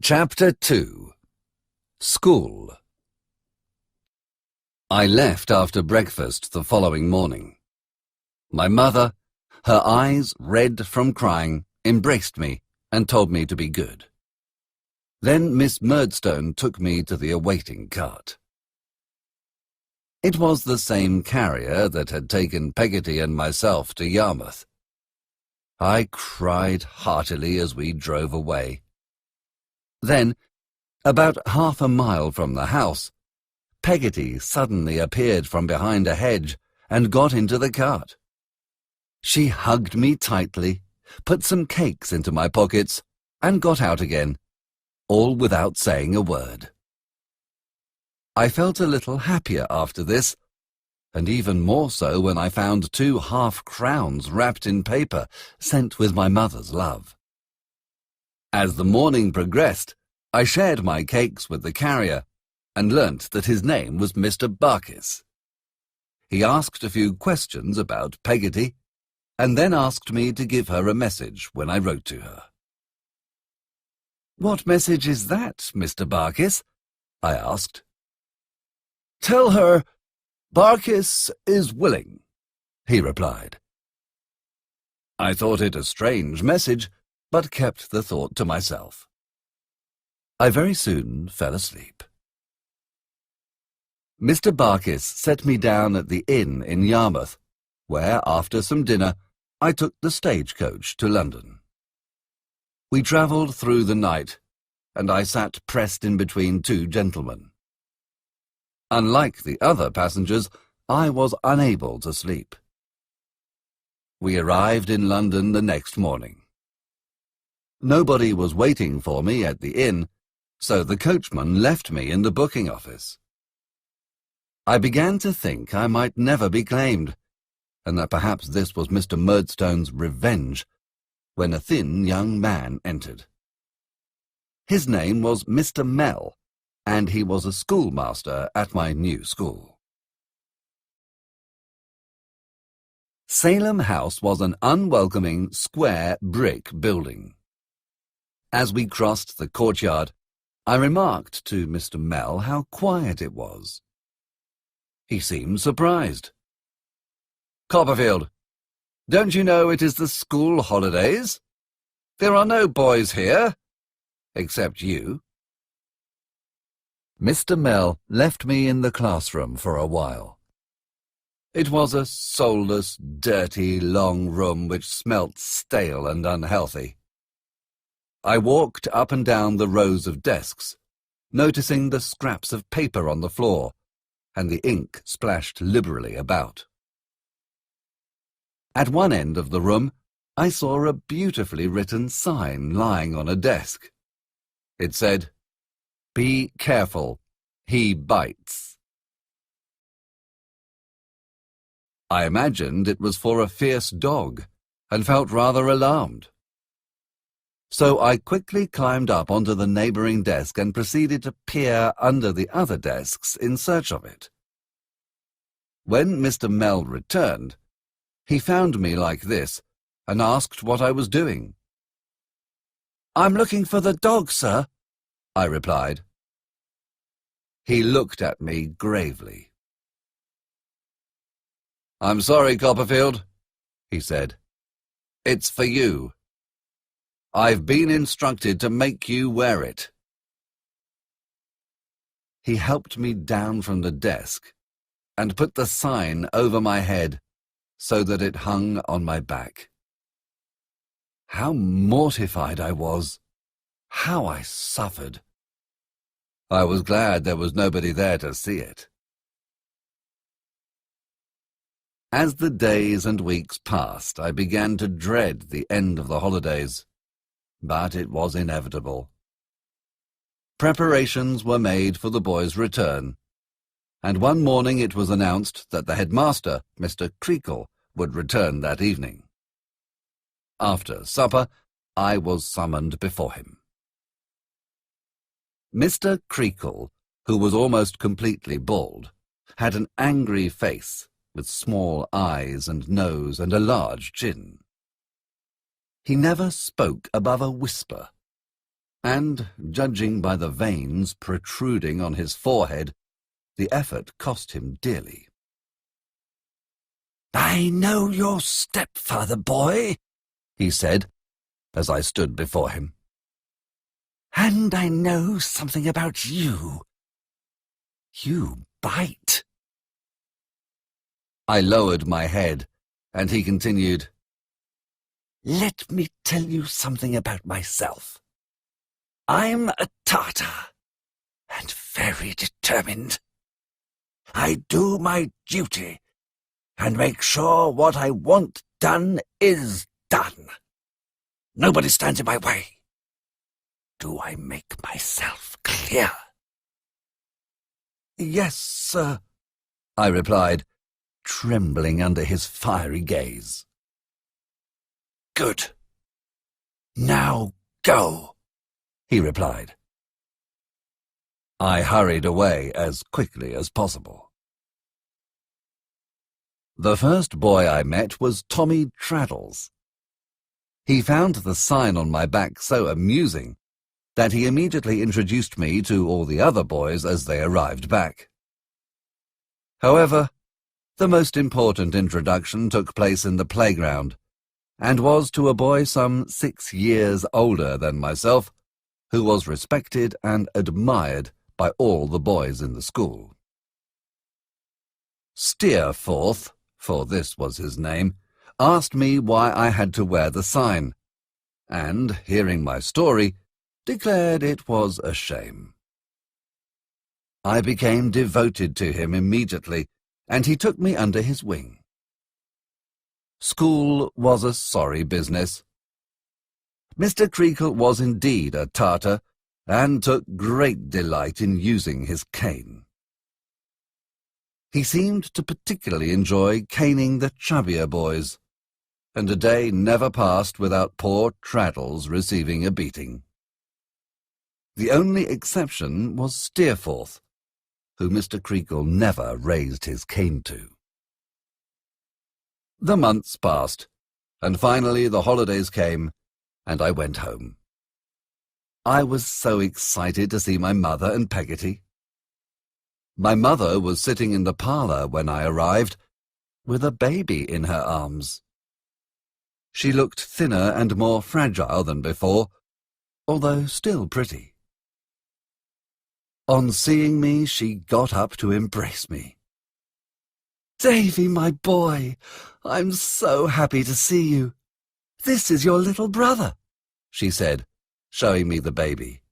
Chapter 2. School. I left after breakfast the following morning. My mother, her eyes red from crying, embraced me and told me to be good. Then Miss Murdstone took me to the awaiting cart. It was the same carrier that had taken Peggotty and myself to Yarmouth. I cried heartily as we drove away. Then, about half a mile from the house, Peggotty suddenly appeared from behind a hedge and got into the cart. She hugged me tightly, put some cakes into my pockets, and got out again, all without saying a word. I felt a little happier after this, and even more so when I found 2 half-crowns wrapped in paper sent with my mother's love. As the morning progressed, I shared my cakes with the carrier and learnt that his name was Mr. Barkis. He asked a few questions about Peggotty, and then asked me to give her a message when I wrote to her. "What message is that, Mr. Barkis?" I asked. "Tell her Barkis is willing," he replied. I thought it a strange message, but kept the thought to myself. I very soon fell asleep. Mr. Barkis set me down at the inn in Yarmouth, where, after some dinner, I took the stagecoach to London. We travelled through the night, and I sat pressed in between 2 gentlemen. Unlike the other passengers, I was unable to sleep. We arrived in London the next morning. Nobody was waiting for me at the inn, so the coachman left me in the booking office. I began to think I might never be claimed, and that perhaps this was Mr. Murdstone's revenge, when a thin young man entered. His name was Mr. Mell, and he was a schoolmaster at my new school. Salem House was an unwelcoming, square brick building. As we crossed the courtyard, I remarked to Mr. Mell how quiet it was. He seemed surprised. "Copperfield, don't you know it is the school holidays? There are no boys here, except you." Mr. Mell left me in the classroom for a while. It was a soulless, dirty, long room which smelt stale and unhealthy. I walked up and down the rows of desks, noticing the scraps of paper on the floor and the ink splashed liberally about. At one end of the room, I saw a beautifully written sign lying on a desk. It said, "Be careful, he bites." I imagined it was for a fierce dog and felt rather alarmed. So I quickly climbed up onto the neighbouring desk and proceeded to peer under the other desks in search of it. When Mr. Mell returned, he found me like this and asked what I was doing. "I'm looking for the dog, sir," I replied. He looked at me gravely. "I'm sorry, Copperfield," he said. "It's for you. I've been instructed to make you wear it." He helped me down from the desk and put the sign over my head so that it hung on my back. How mortified I was! How I suffered! I was glad there was nobody there to see it. As the days and weeks passed, I began to dread the end of the holidays, but it was inevitable. Preparations were made for the boys' return, and one morning it was announced that the headmaster, Mr. Treacle, would return that evening. After supper, I was summoned before him. Mr. Treacle, who was almost completely bald, had an angry face with small eyes and nose and a large chin. He never spoke above a whisper, and, judging by the veins protruding on his forehead, the effort cost him dearly. "I know your stepfather, boy," he said, as I stood before him. "And I know something about you. You bite." I lowered my head, and he continued, "Let me tell you something about myself. I'm a Tartar, and very determined. I do my duty, and make sure what I want done is done. Nobody stands in my way. Do I make myself clear?" "Yes, sir," I replied, trembling under his fiery gaze. "Good. Now go," he replied. I hurried away as quickly as possible. The first boy I met was Tommy Traddles. He found the sign on my back so amusing that he immediately introduced me to all the other boys as they arrived back. However, the most important introduction took place in the playground, and was to a boy some 6 years older than myself, who was respected and admired by all the boys in the school. Steerforth, for this was his name, asked me why I had to wear the sign, and, hearing my story, declared it was a shame. I became devoted to him immediately, and he took me under his wing. School was a sorry business. Mr. Treacle was indeed a Tartar, and took great delight in using his cane. He seemed to particularly enjoy caning the chubbier boys, and a day never passed without poor Traddles receiving a beating. The only exception was Steerforth, who Mr. Treacle never raised his cane to. The months passed, and finally the holidays came, and I went home. I was so excited to see my mother and Peggotty. My mother was sitting in the parlour when I arrived, with a baby in her arms. She looked thinner and more fragile than before, although still pretty. On seeing me, she got up to embrace me. "Davy, my boy, I'm so happy to see you. This is your little brother," she said, showing me the baby.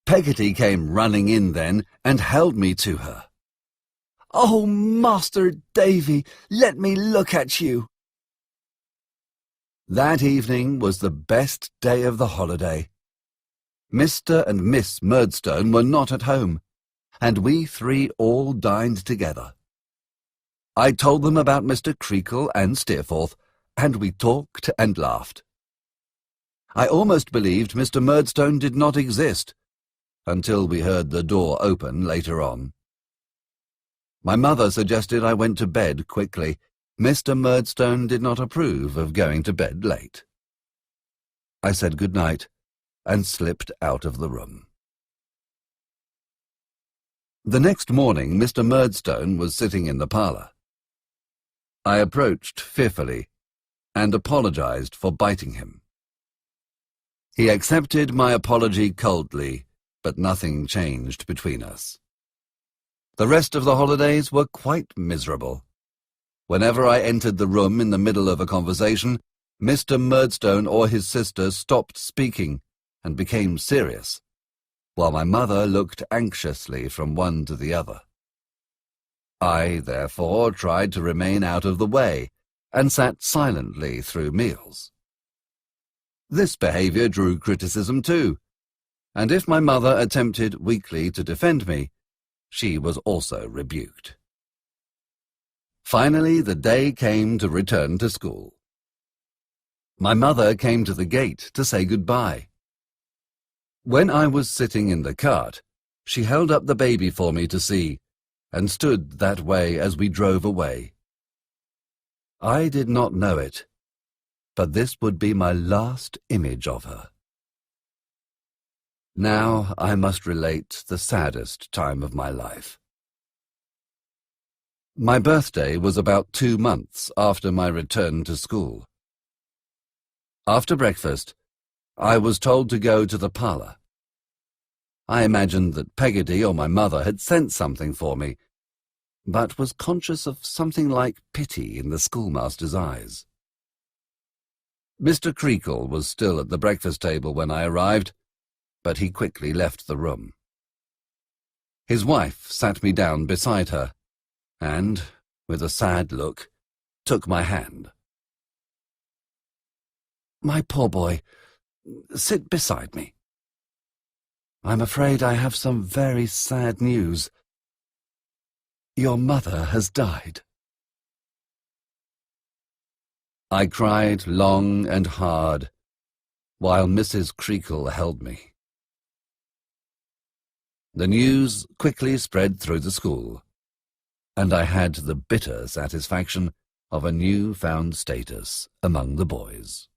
Peggotty came running in then and held me to her. "Oh, Master Davy, let me look at you." That evening was the best day of the holiday. Mr. and Miss Murdstone were not at home, and we three all dined together. I told them about Mr. Treacle and Steerforth, and we talked and laughed. I almost believed Mr. Murdstone did not exist, until we heard the door open later on. My mother suggested I went to bed quickly. Mr. Murdstone did not approve of going to bed late. I said good night and slipped out of the room. The next morning Mr. Murdstone was sitting in the parlour. I approached fearfully and apologized for biting him. He accepted my apology coldly, but nothing changed between us. The rest of the holidays were quite miserable. Whenever I entered the room in the middle of a conversation, Mr. Murdstone or his sister stopped speaking and became serious, while my mother looked anxiously from one to the other. I, therefore, tried to remain out of the way and sat silently through meals. This behaviour drew criticism too, and if my mother attempted weakly to defend me, she was also rebuked. Finally, the day came to return to school. My mother came to the gate to say goodbye. When I was sitting in the cart, she held up the baby for me to see, and stood that way as we drove away. I did not know it, but this would be my last image of her. Now I must relate the saddest time of my life. My birthday was about 2 months after my return to school. After breakfast, I was told to go to the parlour. I imagined that Peggotty or my mother had sent something for me, but was conscious of something like pity in the schoolmaster's eyes. Mr. Treacle was still at the breakfast table when I arrived, but he quickly left the room. His wife sat me down beside her, and, with a sad look, took my hand. "My poor boy, sit beside me. I'm afraid I have some very sad news. Your mother has died." I cried long and hard, while Mrs. Treacle held me. The news quickly spread through the school, and I had the bitter satisfaction of a new-found status among the boys.